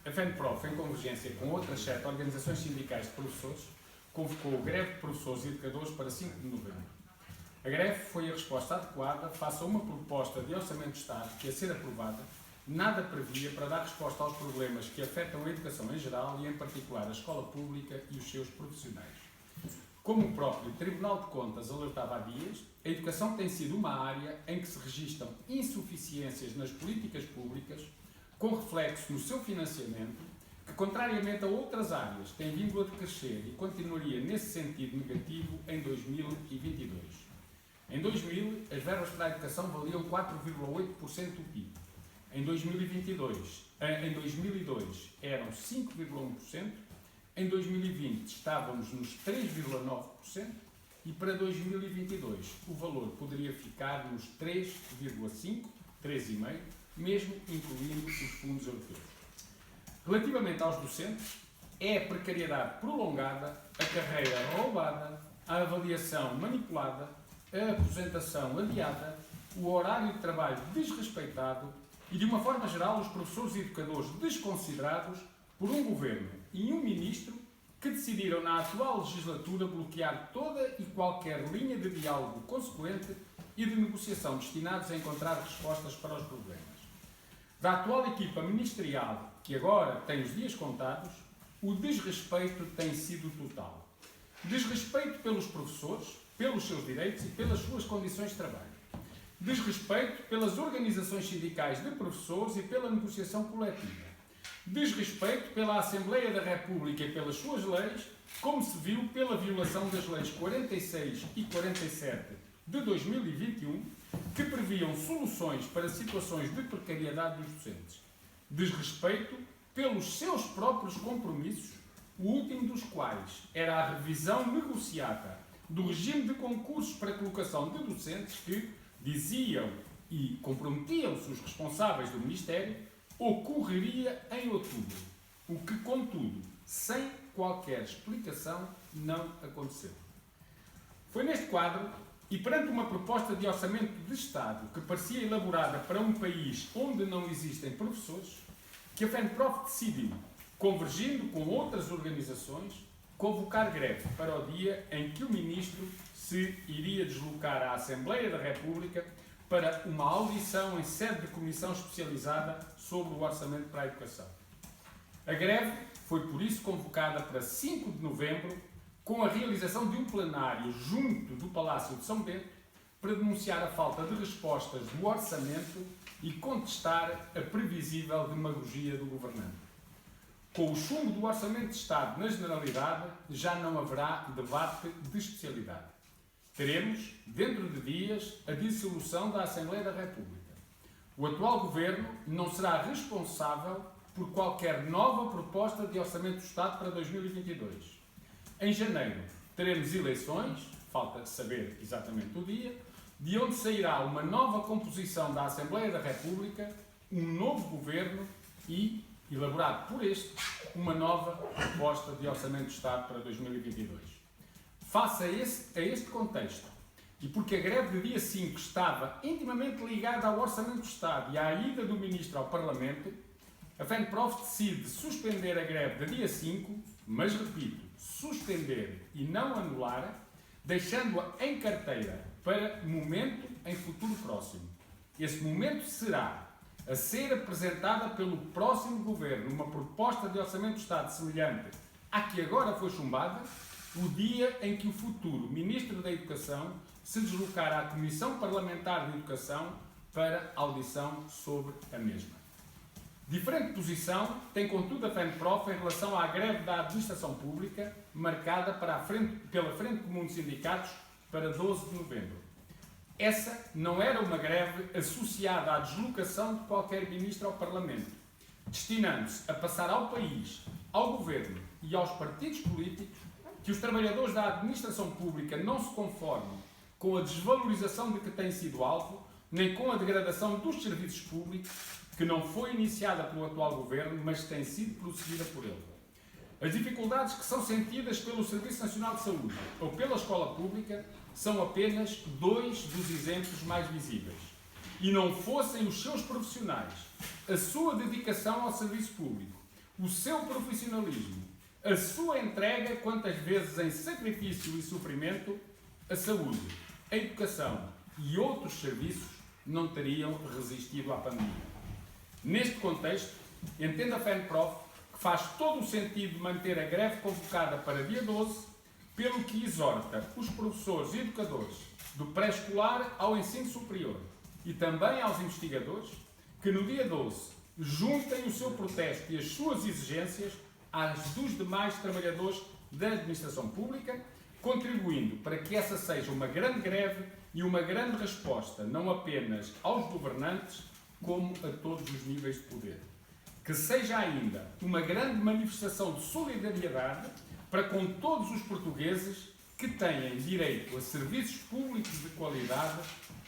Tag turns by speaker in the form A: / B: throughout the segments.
A: a FENPROF, em convergência com outras 7 organizações sindicais de professores, convocou greve de professores e educadores para 5 de novembro. A greve foi a resposta adequada face a uma proposta de Orçamento de Estado que, a ser aprovada, nada previa para dar resposta aos problemas que afetam a educação em geral e, em particular, a escola pública e os seus profissionais. Como o próprio Tribunal de Contas alertava há dias, a educação tem sido uma área em que se registram insuficiências nas políticas públicas, com reflexo no seu financiamento, que, contrariamente a outras áreas, tem vindo a decrescer e continuaria nesse sentido negativo em 2022. Em 2000, as verbas para a educação valiam 4,8% do PIB. Em 2002 eram 5,1%, em 2020 estávamos nos 3,9% e para 2022 o valor poderia ficar nos 3,5%, 3,5%, mesmo incluindo os fundos europeus. Relativamente aos docentes, é a precariedade prolongada, a carreira roubada, a avaliação manipulada, a aposentação adiada, o horário de trabalho desrespeitado e, de uma forma geral, os professores e educadores desconsiderados por um governo e um ministro que decidiram, na atual legislatura, bloquear toda e qualquer linha de diálogo consequente e de negociação destinados a encontrar respostas para os problemas. Da atual equipa ministerial, que agora tem os dias contados, o desrespeito tem sido total. Desrespeito pelos professores, pelos seus direitos e pelas suas condições de trabalho. Desrespeito pelas organizações sindicais de professores e pela negociação coletiva. Desrespeito pela Assembleia da República e pelas suas leis, como se viu pela violação das leis 46 e 47 de 2021, que previam soluções para situações de precariedade dos docentes. Desrespeito pelos seus próprios compromissos, o último dos quais era a revisão negociada do regime de concursos para colocação de docentes que, diziam e comprometiam-se os responsáveis do Ministério, ocorreria em outubro, o que, contudo, sem qualquer explicação, não aconteceu. Foi neste quadro, e perante uma proposta de orçamento de Estado que parecia elaborada para um país onde não existem professores, que a FENPROF decidiu, convergindo com outras organizações, convocar greve para o dia em que o Ministro se iria deslocar à Assembleia da República para uma audição em sede de comissão especializada sobre o orçamento para a educação. A greve foi, por isso, convocada para 5 de novembro, com a realização de um plenário junto do Palácio de São Bento, para denunciar a falta de respostas do orçamento e contestar a previsível demagogia do governante. Com o chumbo do Orçamento de Estado na generalidade, já não haverá debate de especialidade. Teremos, dentro de dias, a dissolução da Assembleia da República. O atual Governo não será responsável por qualquer nova proposta de Orçamento de Estado para 2022. Em janeiro, teremos eleições, falta saber exatamente o dia, de onde sairá uma nova composição da Assembleia da República, um novo Governo e, elaborado por este, uma nova proposta de Orçamento de Estado para 2022. Face a este contexto, e porque a greve de dia 5 estava intimamente ligada ao Orçamento de Estado e à ida do Ministro ao Parlamento, a FENPROF decide suspender a greve de dia 5, mas, repito, suspender e não anular, deixando-a em carteira para momento em futuro próximo. Esse momento será a ser apresentada pelo próximo Governo uma proposta de Orçamento de Estado semelhante à que agora foi chumbada, o dia em que o futuro Ministro da Educação se deslocar à Comissão Parlamentar de Educação para audição sobre a mesma. Diferente posição tem, contudo, a FENPROF em relação à greve da Administração Pública, marcada pela Frente Comum de Sindicatos para 12 de novembro. Essa não era uma greve associada à deslocação de qualquer ministro ao Parlamento, destinando-se a passar ao país, ao Governo e aos partidos políticos que os trabalhadores da Administração Pública não se conformam com a desvalorização de que têm sido alvo, nem com a degradação dos serviços públicos, que não foi iniciada pelo atual Governo, mas tem sido prosseguida por ele. As dificuldades que são sentidas pelo Serviço Nacional de Saúde ou pela escola pública são apenas dois dos exemplos mais visíveis. E não fossem os seus profissionais, a sua dedicação ao serviço público, o seu profissionalismo, a sua entrega, quantas vezes em sacrifício e sofrimento, a saúde, a educação e outros serviços não teriam resistido à pandemia. Neste contexto, entende a FENPROF que faz todo o sentido manter a greve convocada para dia 12, pelo que exorta os professores e educadores do pré-escolar ao ensino superior e também aos investigadores que no dia 12 juntem o seu protesto e as suas exigências às dos demais trabalhadores da administração pública, contribuindo para que essa seja uma grande greve e uma grande resposta, não apenas aos governantes, como a todos os níveis de poder. Que seja ainda uma grande manifestação de solidariedade para com todos os portugueses que têm direito a serviços públicos de qualidade,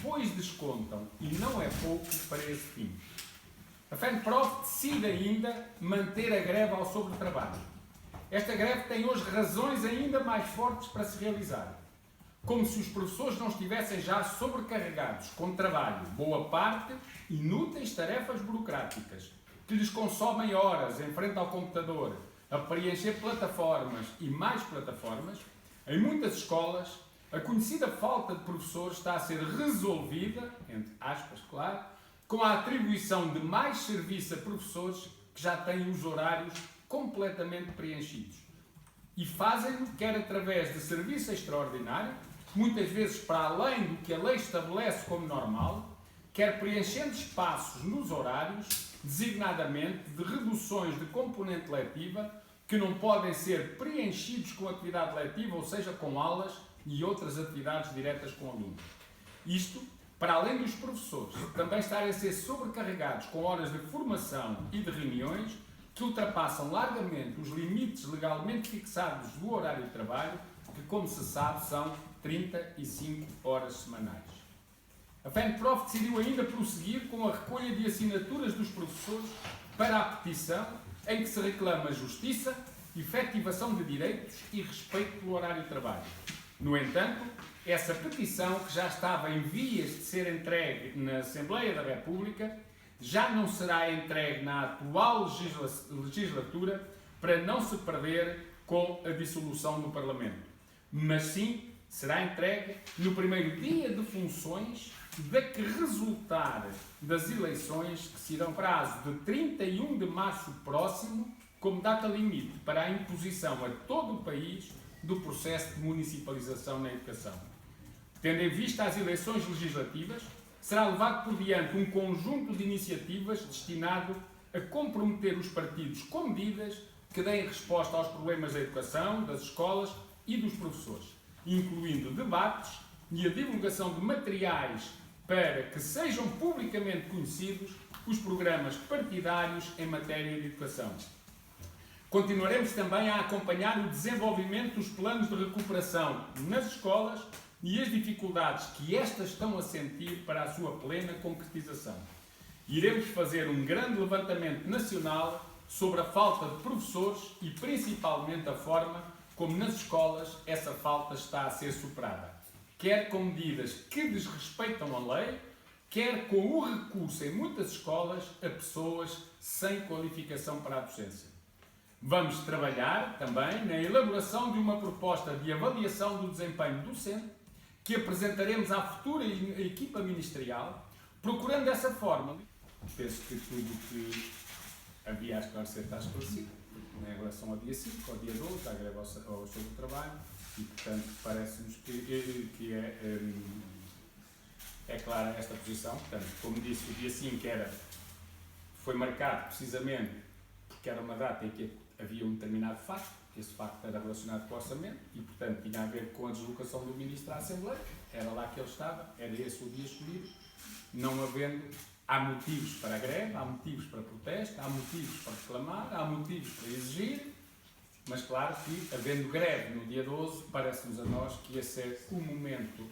A: pois descontam, e não é pouco, para esse fim. A FENPROF decide ainda manter a greve ao sobretrabalho. Esta greve tem hoje razões ainda mais fortes para se realizar. Como se os professores não estivessem já sobrecarregados com trabalho, boa parte, inúteis tarefas burocráticas, que lhes consomem horas em frente ao computador, a preencher plataformas e mais plataformas. Em muitas escolas, a conhecida falta de professores está a ser resolvida, entre aspas, claro, com a atribuição de mais serviço a professores que já têm os horários completamente preenchidos. E fazem-no quer através de serviço extraordinário, muitas vezes para além do que a lei estabelece como normal, quer preenchendo espaços nos horários, designadamente de reduções de componente letiva, que não podem ser preenchidos com atividade letiva, ou seja, com aulas e outras atividades diretas com alunos. Isto, para além dos professores também estarem a ser sobrecarregados com horas de formação e de reuniões que ultrapassam largamente os limites legalmente fixados do horário de trabalho, que, como se sabe, são 35 horas semanais. A FENPROF decidiu ainda prosseguir com a recolha de assinaturas dos professores para a petição em que se reclama justiça, efetivação de direitos e respeito pelo horário de trabalho. No entanto, essa petição, que já estava em vias de ser entregue na Assembleia da República, já não será entregue na atual legislatura para não se perder com a dissolução do Parlamento, mas sim será entregue no primeiro dia de funções da que resultar das eleições, que se irão prazo de 31 de março próximo, como data limite para a imposição a todo o país do processo de municipalização na educação. Tendo em vista as eleições legislativas, será levado por diante um conjunto de iniciativas destinado a comprometer os partidos com medidas que deem resposta aos problemas da educação, das escolas e dos professores, incluindo debates e a divulgação de materiais para que sejam publicamente conhecidos os programas partidários em matéria de educação. Continuaremos também a acompanhar o desenvolvimento dos planos de recuperação nas escolas e as dificuldades que estas estão a sentir para a sua plena concretização. Iremos fazer um grande levantamento nacional sobre a falta de professores e principalmente a forma como nas escolas essa falta está a ser superada, quer com medidas que desrespeitam a lei, quer com o recurso em muitas escolas a pessoas sem qualificação para a docência. Vamos trabalhar também na elaboração de uma proposta de avaliação do desempenho docente que apresentaremos à futura equipa ministerial, procurando dessa forma. Penso que tudo que havia a esclarecer está esclarecido, em relação ao dia 5, ao dia 12, à greve ao sobre o trabalho, e portanto parece-nos que é clara esta posição. Portanto, como disse, o dia 5 foi marcado precisamente porque era uma data em que havia um determinado facto. Esse facto era relacionado com o orçamento e, portanto, tinha a ver com a deslocação do Ministro à Assembleia. Era lá que ele estava, era esse o dia escolhido. Não havendo, há motivos para a greve, há motivos para protesto, há motivos para reclamar, há motivos para exigir, mas claro que, havendo greve no dia 12, parece-nos a nós que ia ser um momento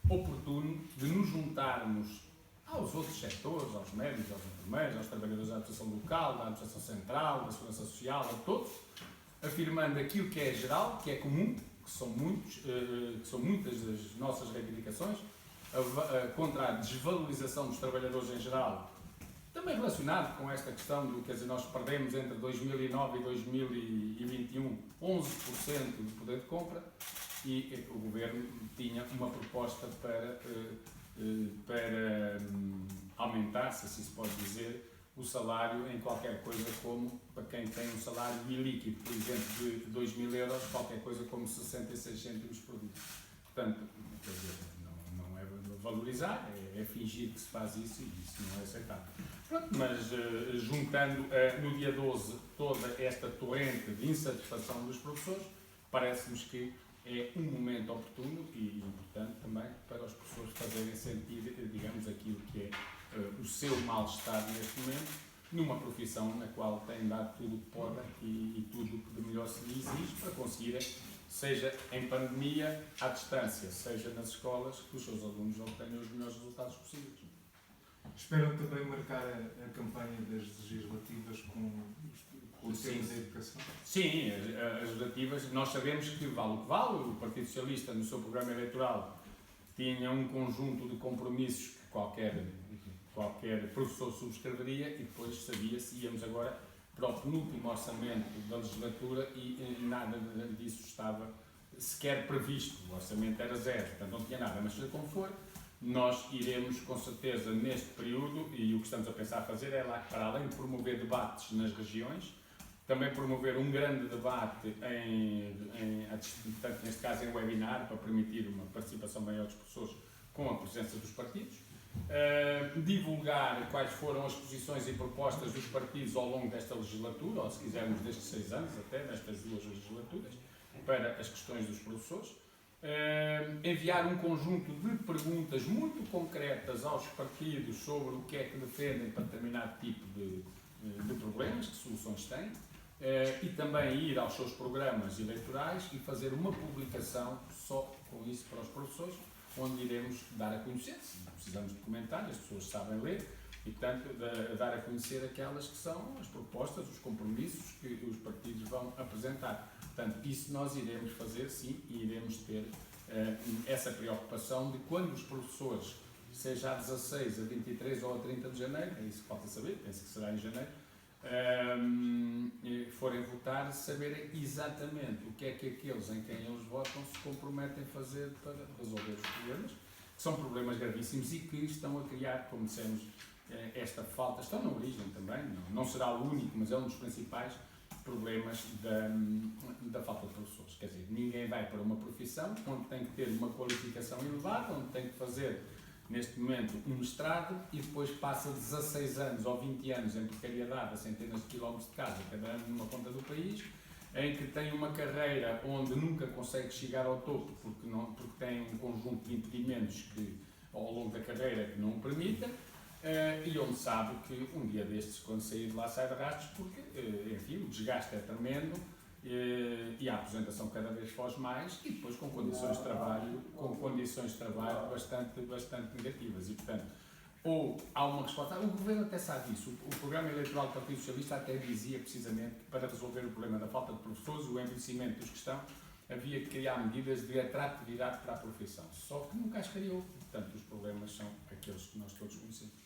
A: oportuno de nos juntarmos aos outros setores, aos médicos, aos enfermeiros, aos trabalhadores da administração local, da administração central, da segurança social, a todos, afirmando aquilo que é geral, que é comum, que são muitas das nossas reivindicações, contra a desvalorização dos trabalhadores em geral Também relacionado com esta questão do, quer dizer, nós perdemos entre 2009 e 2021 11% do poder de compra e o Governo tinha uma proposta para aumentar, se assim se pode dizer, o salário em qualquer coisa como, para quem tem um salário ilíquido, por exemplo, de 2.000 euros, qualquer coisa como 66 cêntimos por dia. Portanto, quer dizer, não é valorizar, é fingir que se faz isso e isso não é aceitável. Pronto, mas juntando no dia 12 toda esta torrente de insatisfação dos professores, parece-nos que é um momento oportuno e importante também para os professores fazerem sentir, digamos, aquilo que é o seu mal-estar neste momento, numa profissão na qual têm dado tudo o que podem e tudo o que de melhor se lhe exige para conseguirem, seja em pandemia, à distância, seja nas escolas, que os seus alunos obtenham os melhores resultados possíveis.
B: Esperam também marcar a campanha das legislativas com o tema da educação?
A: Sim, as legislativas, nós sabemos que vale o que vale, o Partido Socialista no seu programa eleitoral tinha um conjunto de compromissos que qualquer professor subscreveria e depois sabia-se, íamos agora para o penúltimo orçamento da legislatura e nada disso estava sequer previsto, o orçamento era zero, portanto não tinha nada, mas seja como for, nós iremos com certeza neste período, e o que estamos a pensar fazer é lá, para além de promover debates nas regiões, também promover um grande debate, portanto, neste caso em webinar, para permitir uma participação maior dos professores com a presença dos partidos, divulgar quais foram as posições e propostas dos partidos ao longo desta legislatura, ou se quisermos destes 6 anos até, nestas 2 legislaturas, para as questões dos professores, enviar um conjunto de perguntas muito concretas aos partidos sobre o que é que defendem para determinado tipo de problemas, que soluções têm, e também ir aos seus programas eleitorais e fazer uma publicação só com isso para os professores, onde iremos dar a conhecer, se precisamos de comentários, as pessoas sabem ler, e portanto dar a conhecer aquelas que são as propostas, os compromissos que os partidos vão apresentar. Portanto, isso nós iremos fazer sim, e iremos ter essa preocupação de quando os professores, seja a 16, a 23 ou a 30 de janeiro, é isso que falta saber, penso que será em janeiro, forem votar, saberem exatamente o que é que aqueles em quem eles votam se comprometem a fazer para resolver os problemas, que são problemas gravíssimos e que estão a criar, como dissemos, esta falta, estão na origem também, não será o único, mas é um dos principais problemas da falta de professores. Quer dizer, ninguém vai para uma profissão onde tem que ter uma qualificação elevada, onde tem que fazer, neste momento, um mestrado e depois passa 16 anos ou 20 anos em precariedade a centenas de quilómetros de casa, cada ano numa ponta do país, em que tem uma carreira onde nunca consegue chegar ao topo porque tem um conjunto de impedimentos que, ao longo da carreira que não o permitem, e onde sabe que um dia destes, quando sair de lá, sai de rastros, porque, enfim, o desgaste é tremendo e a aposentação cada vez foge mais e depois com condições de trabalho bastante negativas. E, portanto, ou há uma resposta, o Governo até sabe disso, o programa eleitoral do Partido Socialista até dizia precisamente que para resolver o problema da falta de professores, o envelhecimento dos que estão, havia que criar medidas de atratividade para a profissão. Só que nunca as criou, portanto os problemas são aqueles que nós todos conhecemos.